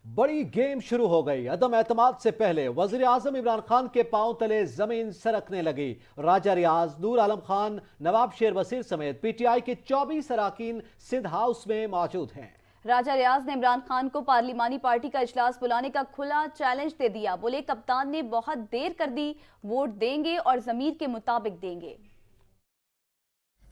बड़ी गेम शुरू हो गई। अदम एतमाद से पहले वजीर आजम इमरान खान के पांव तले जमीन सरकने लगी। राजा रियाज, नूर आलम खान, नवाब शेर वसीर समेत पीटीआई के 24 अरकान सिंध हाउस में मौजूद हैं। राजा रियाज ने इमरान खान को पार्लिमानी पार्टी का इजलास बुलाने का खुला चैलेंज दे दिया। बोले कप्तान ने बहुत देर कर दी, वोट देंगे और जमीर के मुताबिक देंगे।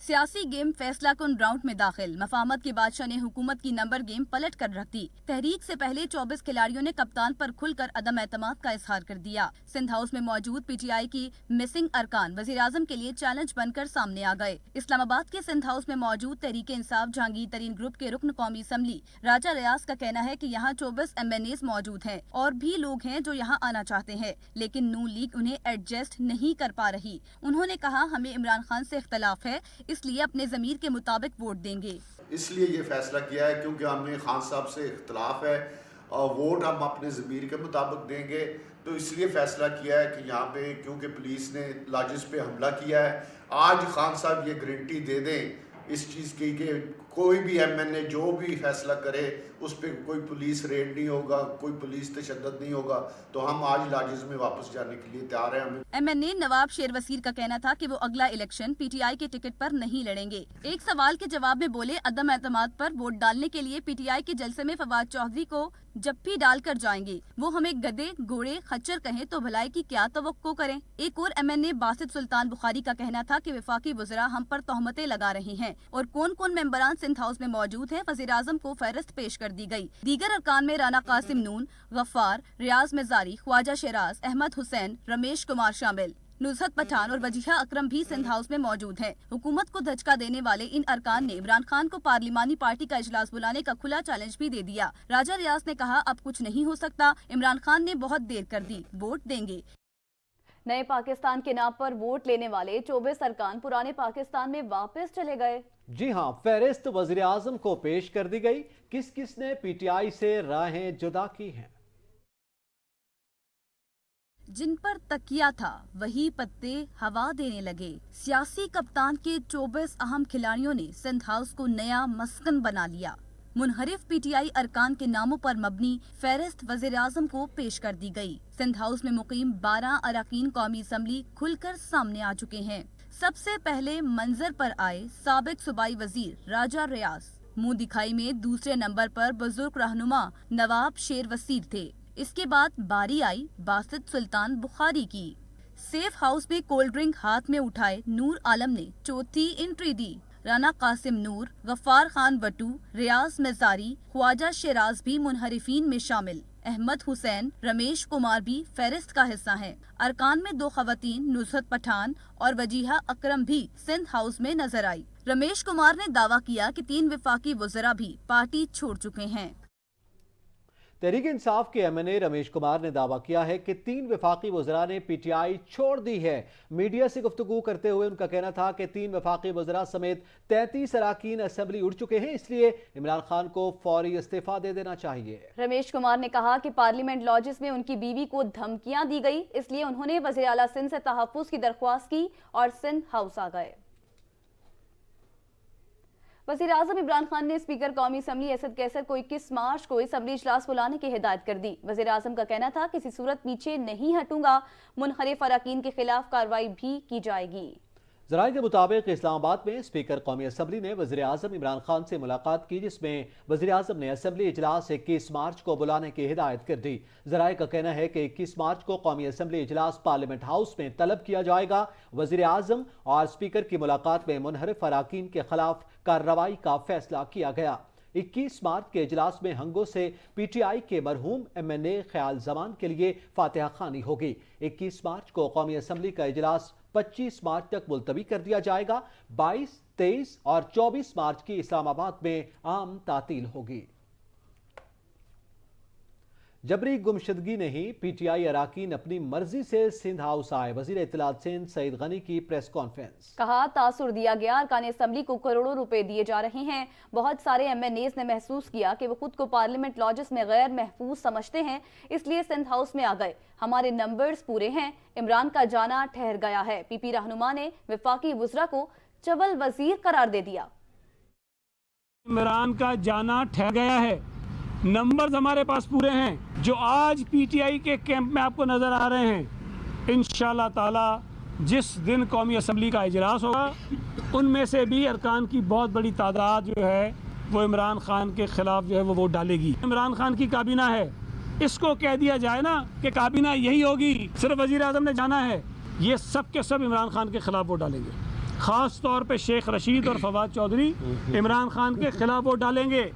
सियासी गेम फैसला कुन राउंड में दाखिल। मफाहमत के बादशाह ने हुकूमत की नंबर गेम पलट कर रख दी। तहरीक से पहले 24 खिलाड़ियों ने कप्तान पर खुलकर अदम एतमाद का इजहार कर दिया। सिंध हाउस में मौजूद पीटीआई की मिसिंग अरकान वजीर आजम के लिए चैलेंज बनकर सामने आ गए। इस्लामाबाद के सिंध हाउस में मौजूद तहरीक इंसाफ जहांगीर तरीन ग्रुप के रुकन कौमी असम्बली राजा रियाज का कहना है कि यहाँ 24 MNAs मौजूद हैं और भी लोग हैं जो यहाँ आना चाहते हैं, लेकिन नून लीग उन्हें एडजस्ट नहीं कर पा रही। उन्होंने कहा, हमें इमरान खान से इख्तलाफ है, इसलिए अपने ज़मीर के मुताबिक वोट देंगे। इसलिए ये फैसला किया है क्योंकि हमें खान साहब से इख्तलाफ है और वोट हम अपने ज़मीर के मुताबिक देंगे। तो इसलिए फैसला किया है कि यहाँ पे क्योंकि पुलिस ने लॉजेस पे हमला किया है, आज खान साहब ये गारंटी दे दें इस चीज़ की कि कोई भी MNA जो भी फैसला करे उस पर कोई पुलिस रेड नहीं होगा, कोई पुलिस तशद्दुद नहीं होगा, तो हम आज लॉजेस में वापस जाने के लिए तैयार हैं। MNA नवाब शेर वसीर का कहना था कि वो अगला इलेक्शन पीटीआई के टिकट पर नहीं लड़ेंगे। एक सवाल के जवाब में बोले, अदम एतमाद पर वोट डालने के लिए पीटीआई के जलसे में फवाद चौधरी को जप्पी डालकर जाएंगे। वो हमें गधे, घोड़े, खच्चर कहें तो भलाई की क्या तवक्को करें। एक और MNA बासित सुल्तान बुखारी का कहना था कि वफाकी वज़रा हम पर तोहमतें लगा रहे हैं और कौन कौन मेंबरान सिंध हाउस में मौजूद हैं, वज़ीर आज़म को फहरिस्त पेश कर दी गई। दीगर अरकान में राना कासिम नून, गफ्फार, रियाज मिजारी, ख्वाजा शराज, अहमद हुसैन, रमेश कुमार शामिल। नुज़हत पठान और वजीहा अकरम भी सिंध हाउस में मौजूद हैं। हुकूमत को धचका देने वाले इन अरकान ने इमरान खान को पार्लिमानी पार्टी का इजलास बुलाने का खुला चैलेंज भी दे दिया। राजा रियाज ने कहा, अब कुछ नहीं हो सकता, इमरान खान ने बहुत देर कर दी, वोट देंगे। नए पाकिस्तान के नाम पर वोट लेने वाले 24 अरकान पुराने पाकिस्तान में वापस चले गए। जी हां, फहरिस्त वजीर आजम को पेश कर दी गई। किस किस ने पीटीआई से राहें जुदा की हैं? जिन पर तकिया था वही पत्ते हवा देने लगे। सियासी कप्तान के 24 अहम खिलाड़ियों ने सिंध हाउस को नया मस्कन बना लिया। मुनहरिफ पीटीआई अरकान के नामों पर मबनी फहरिस्त वज़ीर आज़म को पेश कर दी गई। सिंध हाउस में मुकीम 12 अरकान कौमी असम्बली खुलकर सामने आ चुके हैं। सबसे पहले मंजर पर आए साबिक सूबाई वजीर राजा रियाज। मुंह दिखाई में दूसरे नंबर पर बुजुर्ग रहनुमा नवाब शेर वसीर थे। इसके बाद बारी आई बासित सुल्तान बुखारी की। सेफ हाउस में कोल्ड ड्रिंक हाथ में उठाए नूर आलम ने चौथी एंट्री दी। राना कासिम नूर, गफ्फार खान वटू, रियाज मिजारी, ख्वाजा शराज भी मुनहरिफीन में शामिल। अहमद हुसैन, रमेश कुमार भी फहरिस्त का हिस्सा हैं। अरकान में 2 खवातीन नुज़हत पठान और वजीहा अकरम भी सिंध हाउस में नजर आई। रमेश कुमार ने दावा किया कि 3 वफाकी वज़रा भी पार्टी छोड़ चुके हैं। तहरीक इंसाफ के MNA रमेश कुमार ने दावा किया है कि 3 वफाकी वज़रा ने पीटीआई छोड़ दी है। मीडिया से गुफ्तगू करते हुए उनका कहना था कि 3 वफाकी वज़रा समेत 33 अरकान असेंबली उड़ चुके हैं, इसलिए इमरान खान को फौरी इस्तीफा दे देना चाहिए। रमेश कुमार ने कहा कि पार्लियामेंट लॉजेस में उनकी बीवी को धमकियां दी गई, इसलिए उन्होंने वज़ीर आला सिंध से तहफ़्फ़ुज़ की दरख्वास्त की और सिंध हाउस आ गए। वज़ीर आज़म इमरान खान ने स्पीकर कौमी असम्बली असद कैसर को 21 मार्च को असम्बली इजलास बुलाने की हिदायत कर दी। वज़ीर आज़म का कहना था, किसी सूरत पीछे नहीं हटूंगा, मुनहरिफ अरकान के खिलाफ कार्रवाई भी की जाएगी। ज़राए के मुताबिक इस्लामाबाद में स्पीकर कौमी असम्बली ने वज़ीर आज़म इमरान खान से मुलाकात की, जिसमें वज़ीर आज़म ने असम्बली इजलास 21 मार्च को बुलाने की हिदायत कर दी। ज़राए का कहना है कि 21 मार्च को कौमी असम्बली इजलास पार्लियामेंट हाउस में तलब किया जाएगा। वज़ीर आज़म और स्पीकर की मुलाकात में मुनहरिफ अरकान के खिलाफ कार्रवाई का फैसला किया गया। 21 मार्च के इजलास में हंगो से पीटीआई के मरहूम MNA ख्याल जमान के लिए फातिहा खानी होगी। 21 मार्च को कौमी असम्बली का इजलास 25 मार्च तक मुलतवी कर दिया जाएगा। 22, 23 और 24 मार्च की इस्लामाबाद में आम तातील होगी। जबरी गुमशुदगी नहीं, पीटीआई अरकान अपनी मर्जी से सिंध हाउस आए। वजीर इत्तलात सिंध सईद गनी की प्रेस कॉन्फ्रेंस। कहा, तासुर दिया गया, अरकान असम्बली को करोड़ों रुपए दिए जा रहे हैं। बहुत सारे MNAs ने महसूस किया कि वो खुद को पार्लियामेंट लॉजेस में गैर महफूज समझते हैं, इसलिए सिंध हाउस में आ गए। हमारे नंबर्स पूरे हैं। इमरान का जाना ठहर गया है। PP रहनुमा ने वफाकी वज़रा को चवल वजीर करार दे दिया। इमरान का जाना ठहर गया है। नंबर्स हमारे पास पूरे हैं। जो आज पीटीआई के कैंप में आपको नज़र आ रहे हैं, इंशाल्लाह ताला जिस दिन कौमी असम्बली का इजलास होगा, उनमें से भी अरकान की बहुत बड़ी तादाद जो है वो इमरान खान के ख़िलाफ़ जो है वो वोट डालेगी। इमरान खान की काबीना है, इसको कह दिया जाए ना कि काबीना यही होगी, सिर्फ वज़ीर आज़म ने जाना है, ये सब के सब इमरान खान के ख़िलाफ़ वोट डालेंगे। ख़ास तौर पे शेख रशीद और फवाद चौधरी इमरान खान के ख़िलाफ़ वोट डालेंगे।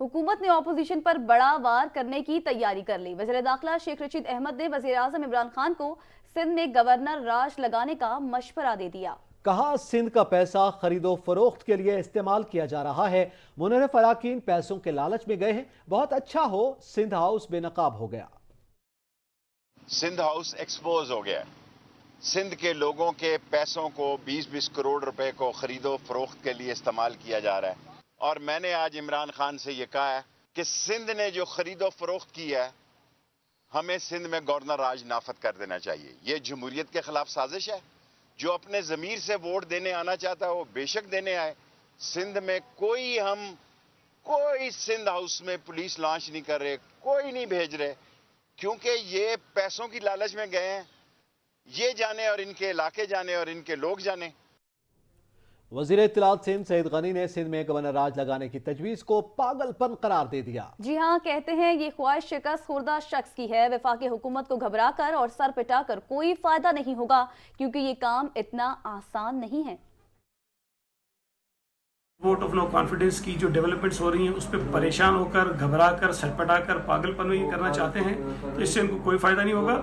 हुकूमत ने ऑपोजिशन पर बड़ा वार करने की तैयारी कर ली। वज़ीर दाखिला शेख रशीद अहमद ने वज़ीर आज़म इमरान खान को सिंध में गवर्नर राज लगाने का मशवरा दे दिया। कहा सिंध का पैसा खरीदो फरोख्त के लिए इस्तेमाल किया जा रहा है। मुनहरिफ अराकीन पैसों के लालच में गए हैं। बहुत अच्छा हो सिंध हाउस बेनकाब हो गया। सिंध हाउस एक्सपोज हो गया। सिंध के लोगों के पैसों को 20-20 करोड़ रुपए को खरीदो फरोख्त के लिए इस्तेमाल किया जा रहा है। और मैंने आज इमरान खान से ये कहा है कि सिंध ने जो खरीदो फरोख्त किया है, हमें सिंध में गवर्नर राज नाफद कर देना चाहिए। ये जमहूरियत के खिलाफ साजिश है। जो अपने ज़मीर से वोट देने आना चाहता है वो बेशक देने आए। सिंध में कोई सिंध हाउस में पुलिस लॉन्च नहीं कर रहे, कोई नहीं भेज रहे, क्योंकि ये पैसों की लालच में गए हैं। ये जाने और इनके इलाके जाने और इनके लोग जाने। वज़ीर इत्तलात सिंध सईद गनी ने सिंध में गवर्नर राज लगाने की तजवीज़ को पागलपन करार दे दिया। जी हाँ, कहते हैं ये ख्वाहिश शिकस्त खुर्दा शख्स की है। वफाकी हुकूमत को घबरा कर और सर पिटा कर कोई फायदा नहीं होगा, क्योंकि ये काम इतना आसान नहीं है। वोट ऑफ नो कॉन्फिडेंस की जो डेवलपमेंट्स हो रही हैं उस पर परेशान होकर, घबरा कर, सटपटा कर, पागलपन में ये करना चाहते हैं, तो इससे उनको कोई फ़ायदा नहीं होगा।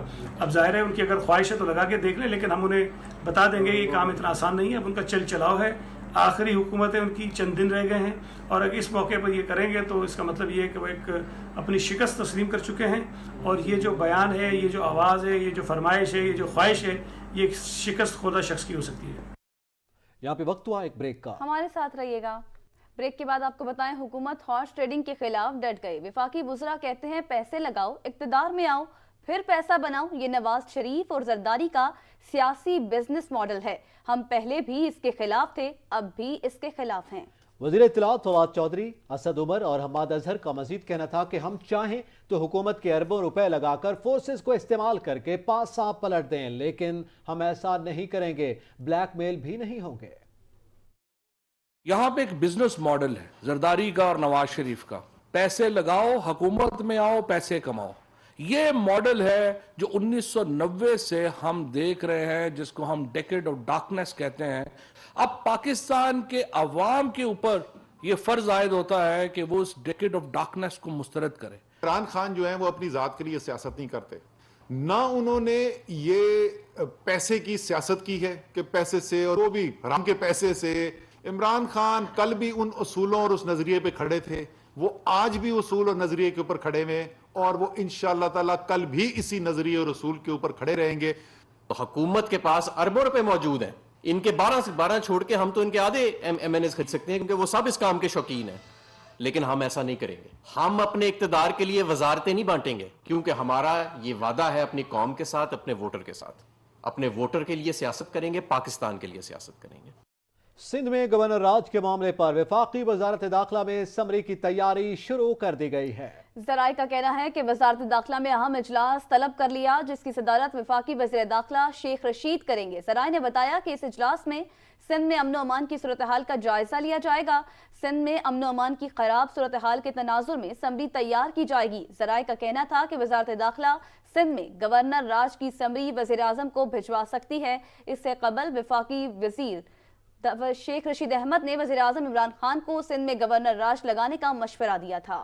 अब जाहिर है उनकी अगर ख्वाहिश है तो लगा के देख लें, लेकिन हम उन्हें बता देंगे ये काम इतना आसान नहीं है। अब उनका चल चलाव है, आखिरी हुकूमतें उनकी चंद दिन रह गए हैं, और अगर इस मौके पर ये करेंगे तो इसका मतलब ये है कि वो एक अपनी शिकस्त तस्लीम कर चुके हैं। और ये जो बयान है, ये जो आवाज़ है, ये जो फरमाइश है, ये जो ख्वाहिश है, ये एक शिकस्त खुर्दा शख्स की हो सकती है। यहाँ पे वक्त हुआ एक ब्रेक का। हमारे साथ रहिएगा। ब्रेक के बाद आपको बताएं, हुकूमत हॉर्स ट्रेडिंग के खिलाफ डट गई। वफाकी वुज़रा कहते हैं पैसे लगाओ, इक़्तिदार में आओ, फिर पैसा बनाओ। ये नवाज शरीफ और जरदारी का सियासी बिजनेस मॉडल है। हम पहले भी इसके खिलाफ थे, अब भी इसके खिलाफ हैं। वज़ीर इत्तलात फवाद चौधरी, असद उमर और हम्माद अजहर का मजीद कहना था कि हम चाहें तो हुकूमत के अरबों रुपए लगाकर फोर्सेस को इस्तेमाल करके पासा पलट दें, लेकिन हम ऐसा नहीं करेंगे। ब्लैकमेल भी नहीं होंगे। यहाँ पे एक बिजनेस मॉडल है जरदारी का और नवाज शरीफ का, पैसे लगाओ, हुकूमत में आओ, पैसे कमाओ। ये मॉडल है जो 1990 से हम देख रहे हैं, जिसको हम डेकेड ऑफ डार्कनेस कहते हैं। अब पाकिस्तान के अवाम के ऊपर ये फर्ज आयद होता है कि वो उस डेकेड ऑफ डार्कनेस को मुस्तरद करे। इमरान खान जो है वो अपनी जात के लिए सियासत नहीं करते, ना उन्होंने ये पैसे की सियासत की है कि पैसे से, और वो भी हराम के पैसे से। इमरान खान कल भी उन उसूलों और उस नजरिए पे खड़े थे, वो आज भी उसूल और नजरिए के ऊपर खड़े हुए, और वो इंशाअल्लाह ताला कल भी इसी नजरिए और उसूल के ऊपर खड़े रहेंगे। तो हुकूमत के पास अरबों रुपए मौजूद हैं, इनके 12 से 12 छोड़ के हम तो इनके आधे MNAs खरीद सकते हैं, क्योंकि वो सब इस काम के शौकीन हैं। लेकिन हम ऐसा नहीं करेंगे। हम अपने इक्तदार के लिए वजारतें नहीं बांटेंगे, क्योंकि हमारा ये वादा है अपनी कौम के साथ, अपने वोटर के साथ। अपने वोटर के लिए सियासत करेंगे, पाकिस्तान के लिए सियासत करेंगे। सिंध में गवर्नर राज के मामले पर वफाकी वजारत दाखिला में समरी की तैयारी शुरू कर दी गई है। ज़राए का कहना है कि वजारत दाखिला में अहम इजलास तलब कर लिया, जिसकी सदारत वफाकी वज़ीर दाखिला शेख रशीद करेंगे। ज़राए ने बताया कि इस इजलास में सिंध में अमन अमान की सूरत हाल का जायजा लिया जाएगा। सिंध में अमन अमान की खराब सूरत हाल के तनाजुर में समरी तैयार की जाएगी। ज़राए का कहना था कि वजारत दाखिला सिंध में गवर्नर राज की समरी वज़ीर आज़म को भिजवा सकती है। इससे कबल वफाकी वज़ीर शेख रशीद अहमद ने वज़ीर आज़म इमरान खान को सिंध में गवर्नर राज लगाने का मशवरा दिया था।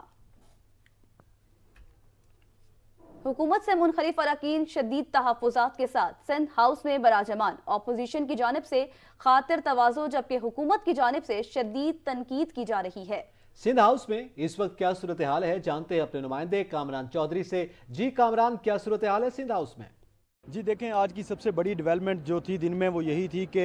हुकूमत से मुनखरिफ अरकान शदीद तहफ़्फ़ुज़ात के साथ सिंध हाउस में बराजमान। अपोजिशन की जानिब से खातिर तवाज़ो, जबकि हुकूमत की जानिब से शदीद तनकीद की जा रही है। सिंध हाउस में इस वक्त क्या सूरत हाल है, जानते हैं अपने नुमाइंदे कामरान चौधरी से। जी कामरान, क्या सूरत हाल है सिंध हाउस में? जी देखें, आज की सबसे बड़ी डेवलपमेंट जो थी दिन में वो यही थी कि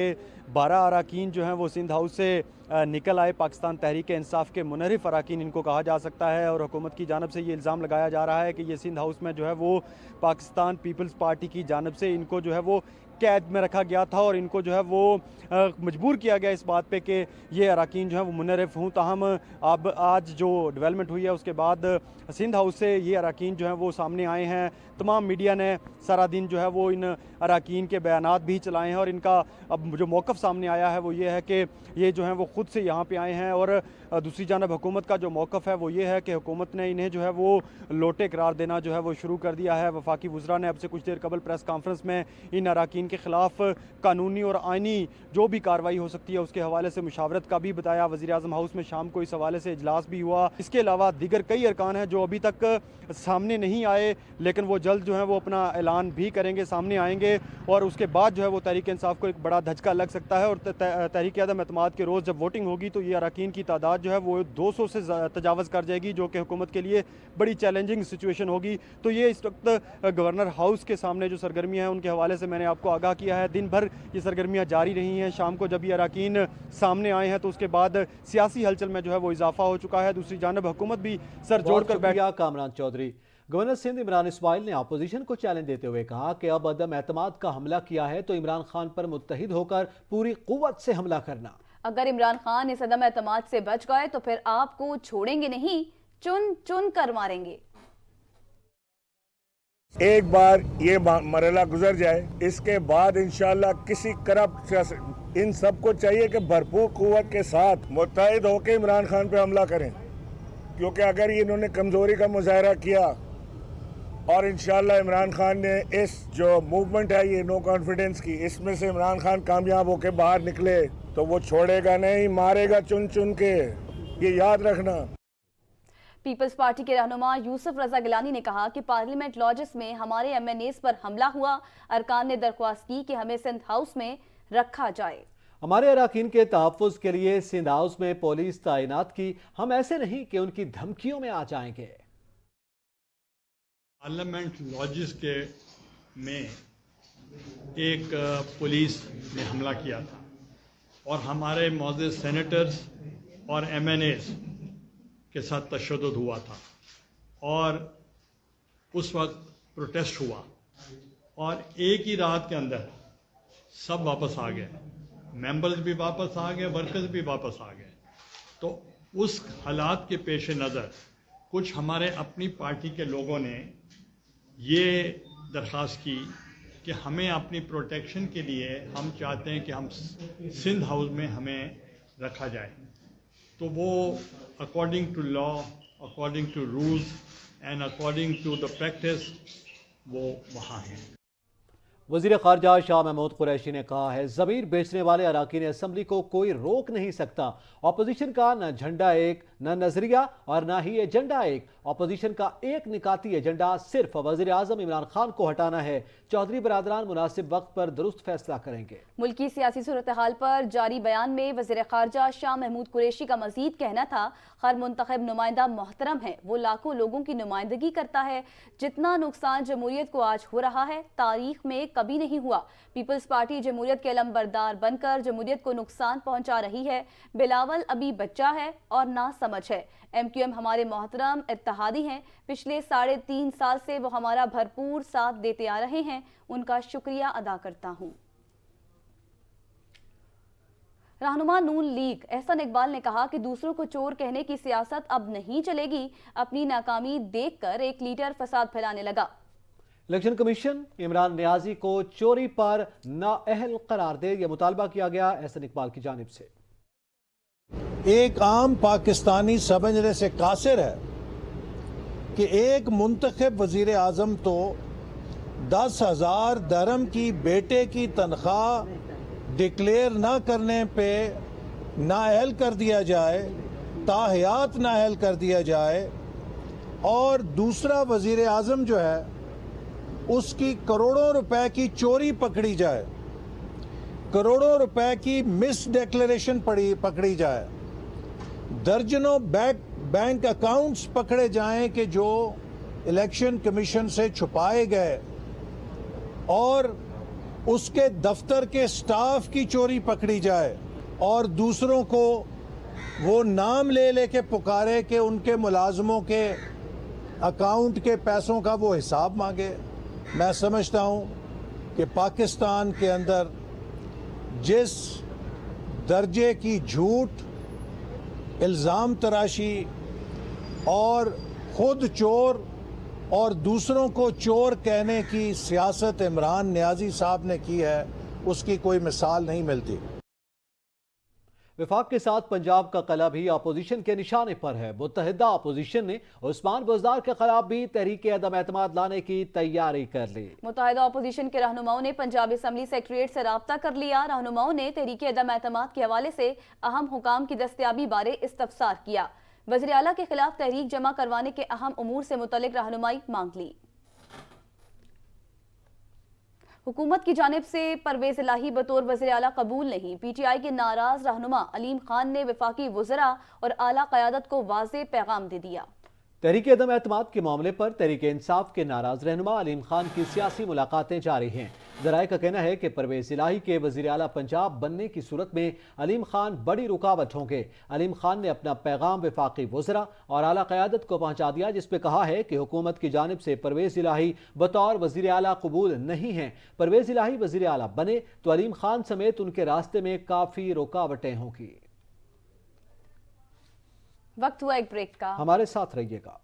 12 अरकान जो हैं वो सिंध हाउस से निकल आए। पाकिस्तान तहरीक इंसाफ के मुनहरिफ अरकान इनको कहा जा सकता है, और हुकूमत की जानब से ये इल्ज़ाम लगाया जा रहा है कि ये सिंध हाउस में जो है वो पाकिस्तान पीपल्स पार्टी की जानब से इनको जो है वो قید میں رکھا گیا تھا اور ان کو جو ہے وہ مجبور کیا گیا اس بات پہ کہ یہ اراکین جو ہیں وہ منحرف ہوں. تاہم اب آج جو ڈیولپمنٹ ہوئی ہے اس کے بعد سندھ ہاؤس سے یہ اراکین جو ہیں وہ سامنے آئے ہیں. تمام میڈیا نے سارا دن جو ہے وہ ان اراکین کے بیانات بھی چلائے ہیں اور ان کا اب جو موقف سامنے آیا ہے وہ یہ ہے کہ یہ جو ہیں وہ خود سے یہاں پہ آئے ہیں. اور دوسری جانب حکومت کا جو موقف ہے وہ یہ ہے کہ حکومت نے انہیں جو ہے وہ لوٹے قرار دینا جو ہے وہ شروع کر دیا ہے. وفاقی وزراء نے اب سے کچھ دیر قبل پریس کانفرنس میں ان اراکین کے خلاف قانونی اور آئینی جو بھی کارروائی ہو سکتی ہے اس کے حوالے سے مشاورت کا بھی بتایا. وزیر اعظم ہاؤس میں شام کو اس حوالے سے اجلاس بھی ہوا. اس کے علاوہ دیگر کئی ارکان ہیں جو ابھی تک سامنے نہیں آئے لیکن وہ جلد جو ہے وہ اپنا اعلان بھی کریں گے, سامنے آئیں گے اور اس کے بعد جو ہے وہ تحریک انصاف کو ایک بڑا دھچکا لگ سکتا ہے. اور تحریک عدم اعتماد کے روز جب ووٹنگ ہوگی تو یہ اراکین کی تعداد جو ہے وہ 200 سے تجاوز کر جائے گی جو کہ حکومت کے لیے بڑی چیلنجنگ سچویشن ہوگی. تو یہ اس وقت گورنر ہاؤس کے سامنے جو سرگرمیاں ہیں ان کے حوالے سے میں نے آپ کو آگاہ کیا ہے. دن بھر یہ سرگرمیاں جاری رہی ہیں. شام کو جب یہ اراکین سامنے آئے ہیں تو اس کے بعد سیاسی ہلچل میں جو ہے وہ اضافہ ہو چکا ہے. دوسری جانب حکومت بھی سر جوڑ کر بیٹھا. کامران چودھری. گورنر سندھ عمران اسماعیل نے اپوزیشن کو چیلنج دیتے ہوئے کہا کہ اب عدم اعتماد کا حملہ کیا ہے تو عمران خان پر متحد ہو کر پوری قوت سے حملہ کرنا. اگر عمران خان اس عدم اعتماد سے بچ گئے تو پھر آپ کو چھوڑیں گے نہیں, چن چن کر ماریں گے. ایک بار یہ مرحلہ گزر جائے اس کے بعد انشاءاللہ کسی کرپٹ ان سب کو چاہیے کہ بھرپور قوت کے ساتھ متحد ہو کے عمران خان پہ حملہ کریں, کیونکہ اگر انہوں نے کمزوری کا مظاہرہ کیا اور انشاءاللہ عمران خان نے اس جو موومنٹ ہے یہ نو کانفیڈنس کی, اس میں سے عمران خان کامیاب ہو کے باہر نکلے تو وہ چھوڑے گا نہیں, مارے گا چن چن کے, یہ یاد رکھنا. پیپلز پارٹی کے رہنما یوسف رضا گیلانی نے کہا کہ پارلیمنٹ لاجز میں ہمارے ایم این ایز پر حملہ ہوا. ارکان نے درخواست کی کہ ہمیں سندھ ہاؤس میں رکھا جائے. ہمارے اراکین کے تحفظ کے لیے سندھ ہاؤس میں پولیس تعینات کی. ہم ایسے نہیں کہ ان کی دھمکیوں میں آ جائیں گے. پارلیمنٹ لاجز کے میں ایک پولیس نے حملہ کیا تھا اور ہمارے معزز سینیٹرز اور ایم این ایز کے ساتھ تشدد ہوا تھا اور اس وقت پروٹیسٹ ہوا اور ایک ہی رات کے اندر سب واپس آ گئے, ممبرز بھی واپس آ گئے, ورکرز بھی واپس آ گئے. تو اس حالات کے پیش نظر کچھ ہمارے اپنی پارٹی کے لوگوں نے یہ درخواست کی کہ ہمیں اپنی پروٹیکشن کے لیے ہم چاہتے ہیں کہ ہم سندھ ہاؤس میں ہمیں رکھا جائے. تو وہ according to law, according to rules and according to the practice وہ وہاں ہیں. وزیر خارجہ شاہ محمود قریشی نے کہا ہے ضمیر بیچنے والے اراکین اسمبلی کو کوئی روک نہیں سکتا. اپوزیشن کا نہ جھنڈا ایک, نہ نظریہ اور نہ ہی ایجنڈا ایک. اپوزیشن کا ایک نکاتی ایجنڈا صرف وزیر اعظم عمران خان کو ہٹانا ہے. چودھری برادران مناسب وقت پر درست فیصلہ کریں گے. ملکی سیاسی صورتحال پر جاری بیان میں وزیر خارجہ شاہ محمود قریشی کا مزید کہنا تھا ہر منتخب نمائندہ محترم ہے, وہ لاکھوں لوگوں کی نمائندگی کرتا ہے. جتنا نقصان جمہوریت کو آج ہو رہا ہے تاریخ میں کبھی نہیں ہوا. پیپلز پارٹی جمہوریت کے علمبردار بن کر جمہوریت کو نقصان پہنچا رہی ہے. بلاول ابھی بچہ ہے اور نہ سمجھ ہے. ایم کیو ایم ہمارے محترم اتحادی ہیں. پچھلے 3.5 سال سے وہ ہمارا بھرپور ساتھ دیتے آ رہے ہیں. ان کا شکریہ ادا کرتا ہوں. رہنما نون لیگ احسن اقبال نے کہا کہ دوسروں کو چور کہنے کی سیاست اب نہیں چلے گی. اپنی ناکامی دیکھ کر ایک لیڈر فساد پھیلانے لگا. الیکشن کمیشن عمران نیازی کو چوری پر نااہل قرار دے, یہ مطالبہ کیا گیا احسن اقبال کی جانب سے. ایک عام پاکستانی سمجھنے سے قاصر ہے کہ ایک منتخب وزیر اعظم تو 10,000 درہم کی بیٹے کی تنخواہ ڈکلیئر نہ کرنے پہ نااہل کر دیا جائے, تاحیات نااہل کر دیا جائے, اور دوسرا وزیر اعظم جو ہے اس کی کروڑوں روپے کی چوری پکڑی جائے, کروڑوں روپے کی مس ڈیکلیریشن پکڑی جائے, درجنوں بینک اکاؤنٹس پکڑے جائیں کہ جو الیکشن کمیشن سے چھپائے گئے, اور اس کے دفتر کے سٹاف کی چوری پکڑی جائے, اور دوسروں کو وہ نام لے لے کے پکارے کہ ان کے ملازموں کے اکاؤنٹ کے پیسوں کا وہ حساب مانگے. میں سمجھتا ہوں کہ پاکستان کے اندر جس درجے کی جھوٹ، الزام تراشی اور خود چور اور دوسروں کو چور کہنے کی سیاست عمران نیازی صاحب نے کی ہے، اس کی کوئی مثال نہیں ملتی۔ وفاق کے ساتھ پنجاب کا قلعہ بھی اپوزیشن کے نشانے پر ہے۔ متحدہ اپوزیشن نے عثمان بزدار کے خلاف بھی تحریک عدم اعتماد لانے کی تیاری کر لی۔ متحدہ اپوزیشن کے رہنماؤں نے پنجاب اسمبلی سیکریٹریٹ سے رابطہ کر لیا۔ رہنماؤں نے تحریک عدم اعتماد کے حوالے سے اہم حکام کی دستیابی بارے استفسار کیا۔ وزیر اعلیٰ کے خلاف تحریک جمع کروانے کے اہم امور سے متعلق رہنمائی مانگ لی۔ حکومت کی جانب سے پرویز الہی بطور وزیر اعلیٰ قبول نہیں۔ پی ٹی آئی کے ناراض رہنما علیم خان نے وفاقی وزراء اور اعلیٰ قیادت کو واضح پیغام دے دیا۔ تحریک عدم اعتماد کے معاملے پر تحریک انصاف کے ناراض رہنما علیم خان کی سیاسی ملاقاتیں جاری ہیں۔ ذرائع کا کہنا ہے کہ پرویز الہی کے وزیر اعلیٰ پنجاب بننے کی صورت میں علیم خان بڑی رکاوٹ ہوں گے۔ علیم خان نے اپنا پیغام وفاقی وزراء اور اعلیٰ قیادت کو پہنچا دیا، جس پہ کہا ہے کہ حکومت کی جانب سے پرویز الہی بطور وزیر اعلیٰ قبول نہیں ہیں۔ پرویز الہی وزیر اعلیٰ بنے تو علیم خان سمیت ان کے راستے میں کافی رکاوٹیں ہوں گی۔ وقت ہوا ایک بریک کا، ہمارے ساتھ رہیے گا۔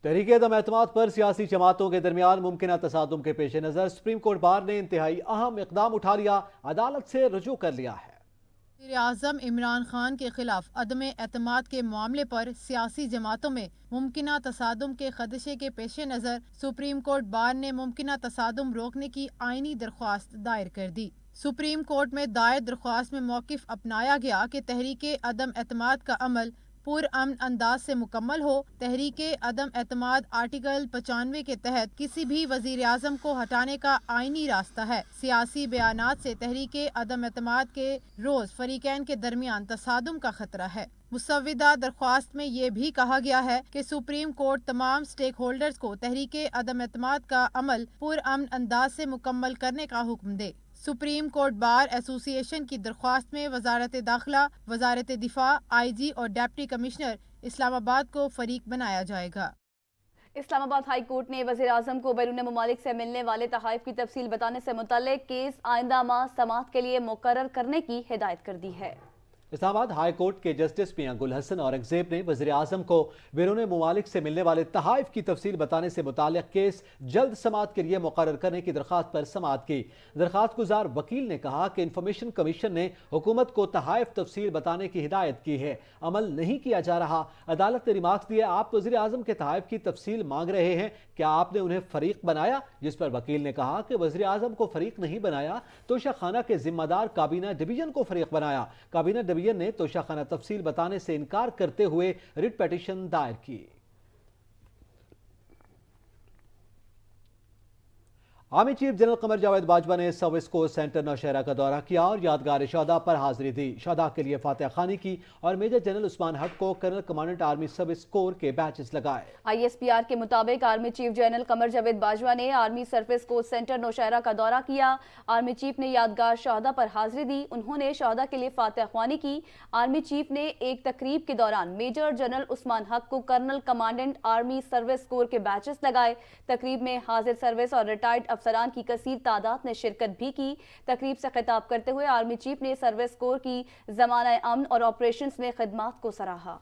تحریک عدم اعتماد پر سیاسی جماعتوں کے درمیان ممکنہ تصادم کے پیش نظر سپریم کورٹ بار نے انتہائی اہم اقدام اٹھا لیا، عدالت سے رجوع کر لیا ہے۔ وزیر اعظم عمران خان کے خلاف عدم اعتماد کے معاملے پر سیاسی جماعتوں میں ممکنہ تصادم کے خدشے کے پیش نظر سپریم کورٹ بار نے ممکنہ تصادم روکنے کی آئینی درخواست دائر کر دی۔ سپریم کورٹ میں دائر درخواست میں موقف اپنایا گیا کہ تحریک عدم اعتماد کا عمل پرامن انداز سے مکمل ہو۔ تحریک عدم اعتماد آرٹیکل 95 کے تحت کسی بھی وزیر اعظم کو ہٹانے کا آئینی راستہ ہے۔ سیاسی بیانات سے تحریک عدم اعتماد کے روز فریقین کے درمیان تصادم کا خطرہ ہے۔ مسودہ درخواست میں یہ بھی کہا گیا ہے کہ سپریم کورٹ تمام سٹیک ہولڈرز کو تحریک عدم اعتماد کا عمل پرامن انداز سے مکمل کرنے کا حکم دے۔ سپریم کورٹ بار ایسوسی ایشن کی درخواست میں وزارت داخلہ، وزارت دفاع، آئی جی اور ڈپٹی کمشنر اسلام آباد کو فریق بنایا جائے گا۔ اسلام آباد ہائی کورٹ نے وزیر اعظم کو بیرون ممالک سے ملنے والے تحائف کی تفصیل بتانے سے متعلق کیس آئندہ ماہ سماعت کے لیے مقرر کرنے کی ہدایت کر دی ہے۔ اسلام آباد ہائی کورٹ کے جسٹس میاں گل حسن اورنگزیب نے وزیر اعظم کو بیرون ممالک سے ملنے والے تحائف کی تفصیل بتانے سے متعلق کیس جلد سماعت کے لیے مقرر کرنے کی درخواست پر سماعت کی۔ درخواست گزار وکیل نے کہا کہ انفارمیشن کمیشن نے حکومت کو تحائف تفصیل بتانے کی ہدایت کی ہے، عمل نہیں کیا جا رہا۔ عدالت نے ریمارکس دیا، آپ وزیر اعظم کے تحائف کی تفصیل مانگ رہے ہیں، کیا آپ نے انہیں فریق بنایا؟ جس پر وکیل نے کہا کہ وزیر اعظم کو فریق نہیں بنایا، توشہ خانہ کے ذمہ دار کابینہ ڈویژن کو فریق بنایا۔ کابینہ ڈویژن نے توشہ خانہ تفصیل بتانے سے انکار کرتے ہوئے ریٹ پیٹیشن دائر کی۔ Army chief general Qamar Javed Bajwa نے سروس کورس سینٹر نوشہرہ کا دورہ کیا اور یادگار شہداء پر حاضری دی۔ شہداء کے لیے فاتحہ خوانی کی اور میجر جنرل عثمان حق کو colonel commandant army service corps کے بیچز لگائے۔ آئی ایس پی آر کے مطابق army chief general Qamar Javed Bajwa نے army service course centre Nowshera کا دورہ کیا۔ آرمی چیف نے یادگار شہداء پر حاضری دی، انہوں نے شہداء کے لیے فاتحہ خوانی کی۔ آرمی چیف نے ایک تقریب کے دوران میجر جنرل عثمان حق کو colonel commandant army service corps کے بیچز لگائے۔ تقریب میں حاضر سروس اور ریٹائرڈ افسران کی کثیر تعداد نے شرکت بھی کی۔ تقریب سے خطاب کرتے ہوئے آرمی چیف نے سروس کور کی زمانہ امن اور آپریشنز میں خدمات کو سراہا۔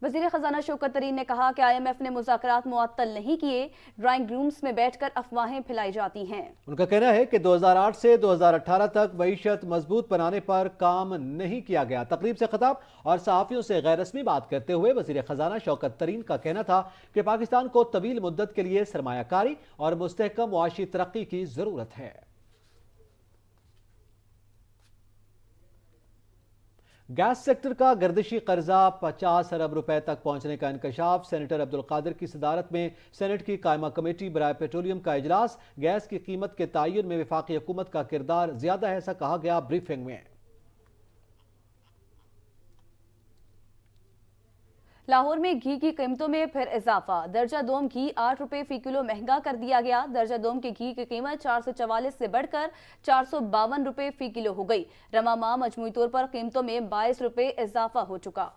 وزیر خزانہ شوکت ترین نے کہا کہ آئی ایم ایف نے مذاکرات معطل نہیں کیے، ڈرائنگ رومز میں بیٹھ کر افواہیں پھیلائی جاتی ہیں۔ ان کا کہنا ہے کہ 2008 سے 2018 تک معیشت مضبوط بنانے پر کام نہیں کیا گیا۔ تقریب سے خطاب اور صحافیوں سے غیر رسمی بات کرتے ہوئے وزیر خزانہ شوکت ترین کا کہنا تھا کہ پاکستان کو طویل مدت کے لیے سرمایہ کاری اور مستحکم معاشی ترقی کی ضرورت ہے۔ گیس سیکٹر کا گردشی قرضہ 50 ارب روپے تک پہنچنے کا انکشاف۔ سینیٹر عبدالقادر کی صدارت میں سینٹ کی قائمہ کمیٹی برائے پیٹرولیم کا اجلاس۔ گیس کی قیمت کے تعین میں وفاقی حکومت کا کردار زیادہ ہے، ایسا کہا گیا بریفنگ میں۔ لاہور میں گھی کی قیمتوں میں پھر اضافہ، درجہ دوم گھی 8 روپے فی کلو مہنگا کر دیا گیا۔ درجہ دوم کے گھی کی قیمت 444 سے بڑھ کر 452 روپے فی کلو ہو گئی۔ رواں ماہ مجموعی طور پر قیمتوں میں 22 روپے اضافہ ہو چکا۔